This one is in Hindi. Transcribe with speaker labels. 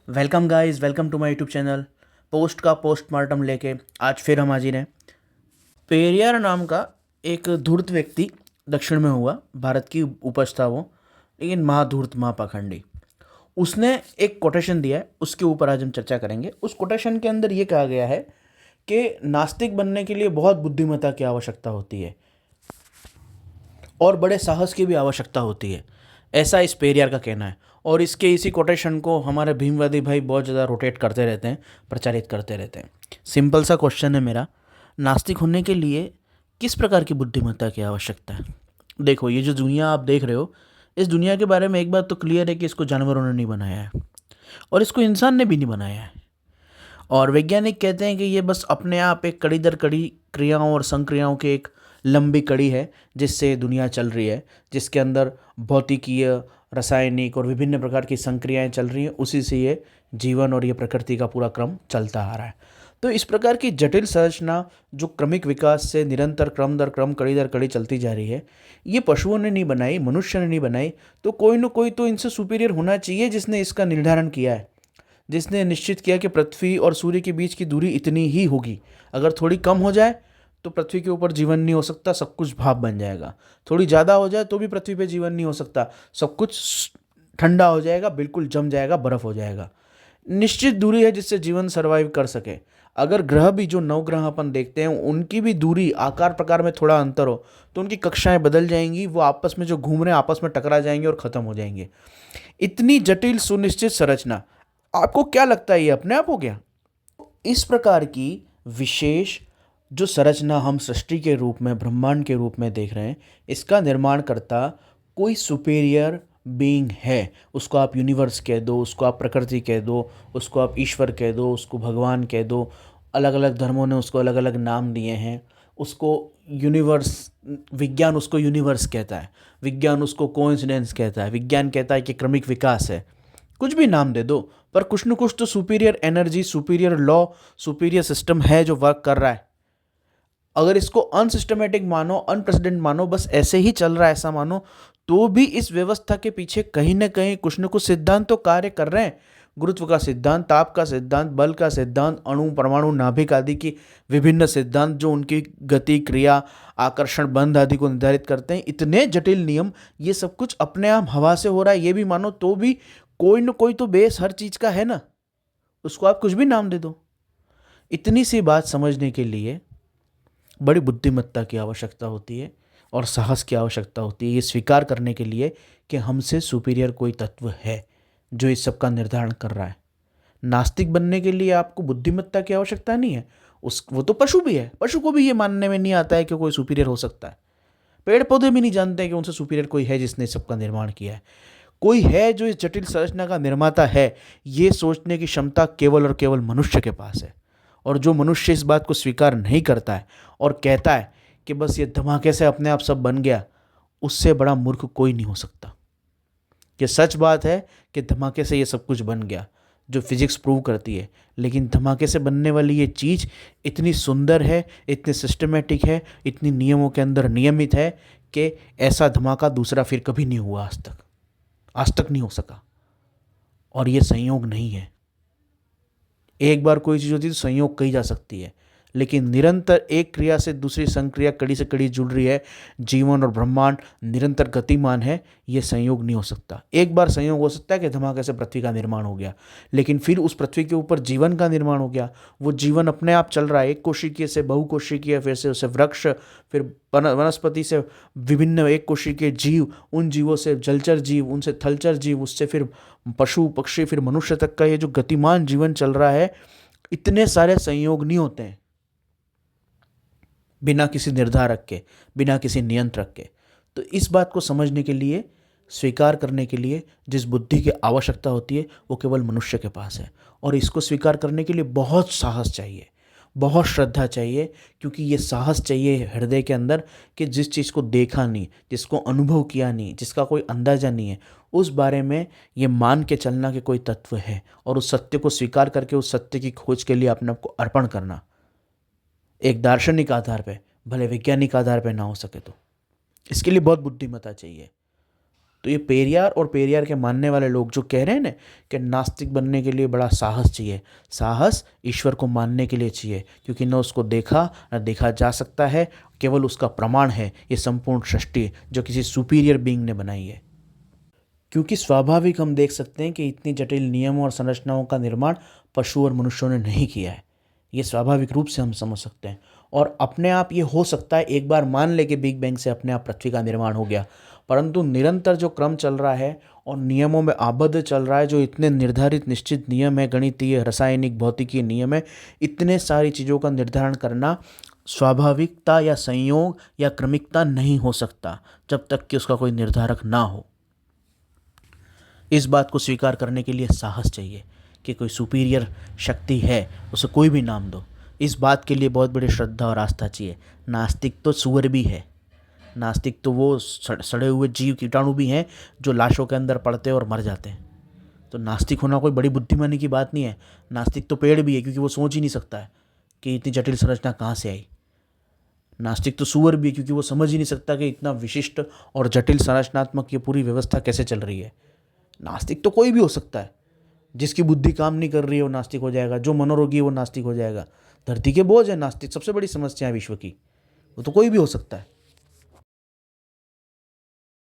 Speaker 1: Welcome guys, welcome to my YouTube channel. Post का पोस्टमार्टम लेके आज फिर हम हाजिर हैं। पेरियार नाम का एक धूर्त व्यक्ति दक्षिण में हुआ, भारत की उपज था वो, लेकिन महाधूर्त महापाखंडी। उसने एक कोटेशन दिया है, उसके ऊपर आज हम चर्चा करेंगे। उस कोटेशन के अंदर ये कहा गया है कि नास्तिक बनने के लिए बहुत बुद्धिमत्ता की आवश्यकता होती है और बड़े साहस की भी आवश्यकता होती है, ऐसा इस पेरियार का कहना है। और इसके इसी कोटेशन को हमारे भीमवादी भाई बहुत ज़्यादा रोटेट करते रहते हैं, प्रचारित करते रहते हैं। सिंपल सा क्वेश्चन है मेरा, नास्तिक होने के लिए किस प्रकार की बुद्धिमत्ता की आवश्यकता है? देखो, ये जो दुनिया आप देख रहे हो, इस दुनिया के बारे में एक बात तो क्लियर है कि इसको जानवरों ने नहीं बनाया है और इसको इंसान ने भी नहीं बनाया है। और वैज्ञानिक कहते हैं कि ये बस अपने आप एक कड़ी दर कड़ी क्रियाओं और संक्रियाओं की एक लंबी कड़ी है जिससे दुनिया चल रही है, जिसके अंदर भौतिकीय, रासायनिक और विभिन्न प्रकार की संक्रियाएं चल रही हैं। उसी से ये जीवन और ये प्रकृति का पूरा क्रम चलता आ रहा है। तो इस प्रकार की जटिल संरचना जो क्रमिक विकास से निरंतर क्रम दर क्रम कड़ी दर कड़ी चलती जा रही है, ये पशुओं ने नहीं बनाई, मनुष्य ने नहीं बनाई। तो कोई ना कोई तो इनसे सुपीरियर होना चाहिए जिसने इसका निर्धारण किया है, जिसने निश्चित किया कि पृथ्वी और सूर्य के बीच की दूरी इतनी ही होगी। अगर थोड़ी कम हो जाए तो पृथ्वी के ऊपर जीवन नहीं हो सकता, सब कुछ भाप बन जाएगा। थोड़ी ज़्यादा हो जाए तो भी पृथ्वी पे जीवन नहीं हो सकता, सब कुछ ठंडा हो जाएगा, बिल्कुल जम जाएगा, बर्फ़ हो जाएगा। निश्चित दूरी है जिससे जीवन सर्वाइव कर सके। अगर ग्रह भी, जो नवग्रह अपन देखते हैं, उनकी भी दूरी आकार प्रकार में थोड़ा अंतर हो तो उनकी कक्षाएं बदल जाएंगी, वो आपस में जो घूम रहे हैं आपस में टकरा जाएंगे और ख़त्म हो जाएंगे। इतनी जटिल सुनिश्चित संरचना, आपको क्या लगता है ये अपने आप हो गया? इस प्रकार की विशेष जो संरचना हम सृष्टि के रूप में, ब्रह्मांड के रूप में देख रहे हैं, इसका निर्माण करता कोई सुपीरियर बीइंग है। उसको आप यूनिवर्स कह दो, उसको आप प्रकृति कह दो, उसको आप ईश्वर कह दो, उसको भगवान कह दो। अलग अलग धर्मों ने उसको अलग अलग नाम दिए हैं। उसको यूनिवर्स, विज्ञान उसको यूनिवर्स कहता है, विज्ञान उसको कोइंसिडेंस कहता है, विज्ञान कहता है कि क्रमिक विकास है। कुछ भी नाम दे दो, पर कुछ न कुछ तो superior energy, superior law, superior system है जो वर्क कर रहा है। अगर इसको अनसिस्टमेटिक मानो, अनप्रेसिडेंट मानो, बस ऐसे ही चल रहा है ऐसा मानो, तो भी इस व्यवस्था के पीछे कहीं ना कहीं कुछ न कुछ सिद्धांत तो कार्य कर रहे हैं। गुरुत्व का सिद्धांत, ताप का सिद्धांत, बल का सिद्धांत, अणु, परमाणु, नाभिक आदि की विभिन्न सिद्धांत जो उनकी गति, क्रिया, आकर्षण, बंध आदि को निर्धारित करते हैं। इतने जटिल नियम, ये सब कुछ अपने आप हवा से हो रहा है ये भी मानो, तो भी कोई न कोई तो बेस हर चीज का है ना। उसको आप कुछ भी नाम दे दो। इतनी सी बात समझने के लिए बड़ी बुद्धिमत्ता की आवश्यकता होती है और साहस की आवश्यकता होती है, ये स्वीकार करने के लिए कि हमसे सुपीरियर कोई तत्व है जो इस सब का निर्धारण कर रहा है। नास्तिक बनने के लिए आपको बुद्धिमत्ता की आवश्यकता नहीं है। वो तो पशु भी है, पशु को भी ये मानने में नहीं आता है कि कोई सुपीरियर हो सकता है। पेड़ पौधे भी नहीं जानते हैं कि उनसे सुपीरियर कोई है जिसने इस सब का निर्माण किया है। कोई है जो इस जटिल संरचना का निर्माता है, ये सोचने की क्षमता केवल और केवल मनुष्य के पास है। और जो मनुष्य इस बात को स्वीकार नहीं करता है और कहता है कि बस ये धमाके से अपने आप सब बन गया, उससे बड़ा मूर्ख कोई नहीं हो सकता। ये सच बात है कि धमाके से ये सब कुछ बन गया, जो फिजिक्स प्रूव करती है। लेकिन धमाके से बनने वाली ये चीज़ इतनी सुंदर है, इतनी सिस्टमेटिक है, इतनी नियमों के अंदर नियमित है कि ऐसा धमाका दूसरा फिर कभी नहीं हुआ आज तक नहीं हो सका। और ये संयोग नहीं है। एक बार कोई चीज़ होती है तो संयोग कही जा सकती है, लेकिन निरंतर एक क्रिया से दूसरी संक्रिया कड़ी से कड़ी जुड़ रही है, जीवन और ब्रह्मांड निरंतर गतिमान है, ये संयोग नहीं हो सकता। एक बार संयोग हो सकता है कि धमाके से पृथ्वी का निर्माण हो गया, लेकिन फिर उस पृथ्वी के ऊपर जीवन का निर्माण हो गया। वो जीवन अपने आप चल रहा है, एक कोशिकीय से बहुकोशिकीय, फिर से उसे वृक्ष, फिर वनस्पति से विभिन्न एक कोशिकीय जीव, उन जीवों से जलचर जीव, उनसे थलचर जीव, उससे फिर पशु पक्षी, फिर मनुष्य तक का ये जो गतिमान जीवन चल रहा है, इतने सारे संयोग नहीं होते हैं बिना किसी निर्धारक के, बिना किसी नियंत्रक के। तो इस बात को समझने के लिए, स्वीकार करने के लिए जिस बुद्धि की आवश्यकता होती है वो केवल मनुष्य के पास है। और इसको स्वीकार करने के लिए बहुत साहस चाहिए, बहुत श्रद्धा चाहिए, क्योंकि ये साहस चाहिए हृदय के अंदर कि जिस चीज़ को देखा नहीं, जिसको अनुभव किया नहीं, जिसका कोई अंदाजा नहीं है, उस बारे में ये मान के चलना कि कोई तत्व है और उस सत्य को स्वीकार करके उस सत्य की खोज के लिए अपने आप को अर्पण करना, एक दार्शनिक आधार पे, भले वैज्ञानिक आधार पे ना हो सके तो। इसके लिए बहुत बुद्धिमत्ता चाहिए। तो ये पेरियार और पेरियार के मानने वाले लोग जो कह रहे हैं ना कि नास्तिक बनने के लिए बड़ा साहस चाहिए, साहस ईश्वर को मानने के लिए चाहिए, क्योंकि न उसको देखा न देखा जा सकता है, केवल उसका प्रमाण है ये संपूर्ण सृष्टि जो किसी सुपीरियर बीइंग ने बनाई है। क्योंकि स्वाभाविक हम देख सकते हैं कि इतनी जटिल नियमों और संरचनाओं का निर्माण पशु और मनुष्यों ने नहीं किया है। ये स्वाभाविक रूप से हम समझ सकते हैं। और अपने आप ये हो सकता है, एक बार मान ले कि बिग बैंग से अपने आप पृथ्वी का निर्माण हो गया, परंतु निरंतर जो क्रम चल रहा है और नियमों में आबद्ध चल रहा है, जो इतने निर्धारित निश्चित नियम है, गणितीय रासायनिक भौतिकीय नियम है, इतने सारी चीज़ों का निर्धारण करना स्वाभाविकता या संयोग या क्रमिकता नहीं हो सकता जब तक कि उसका कोई निर्धारक ना हो। इस बात को स्वीकार करने के लिए साहस चाहिए कि कोई सुपीरियर शक्ति है, उसे कोई भी नाम दो। इस बात के लिए बहुत बड़ी श्रद्धा और आस्था चाहिए। नास्तिक तो सुअर भी है, नास्तिक तो वो सड़े हुए जीव कीटाणु भी हैं जो लाशों के अंदर पड़ते हैं और मर जाते हैं। तो नास्तिक होना कोई बड़ी बुद्धिमानी की बात नहीं है। नास्तिक तो पेड़ भी है, क्योंकि वो सोच ही नहीं सकता है कि इतनी जटिल संरचना कहाँ से आई। नास्तिक तो सुअर भी है, क्योंकि वो समझ ही नहीं सकता कि इतना विशिष्ट और जटिल संरचनात्मक ये पूरी व्यवस्था कैसे चल रही है। नास्तिक तो कोई भी हो सकता है। जिसकी बुद्धि काम नहीं कर रही है वो नास्तिक हो जाएगा, जो मनोरोगी है वो नास्तिक हो जाएगा। धरती के बोझ है नास्तिक, सबसे बड़ी समस्या है विश्व की, वो तो कोई भी हो सकता है।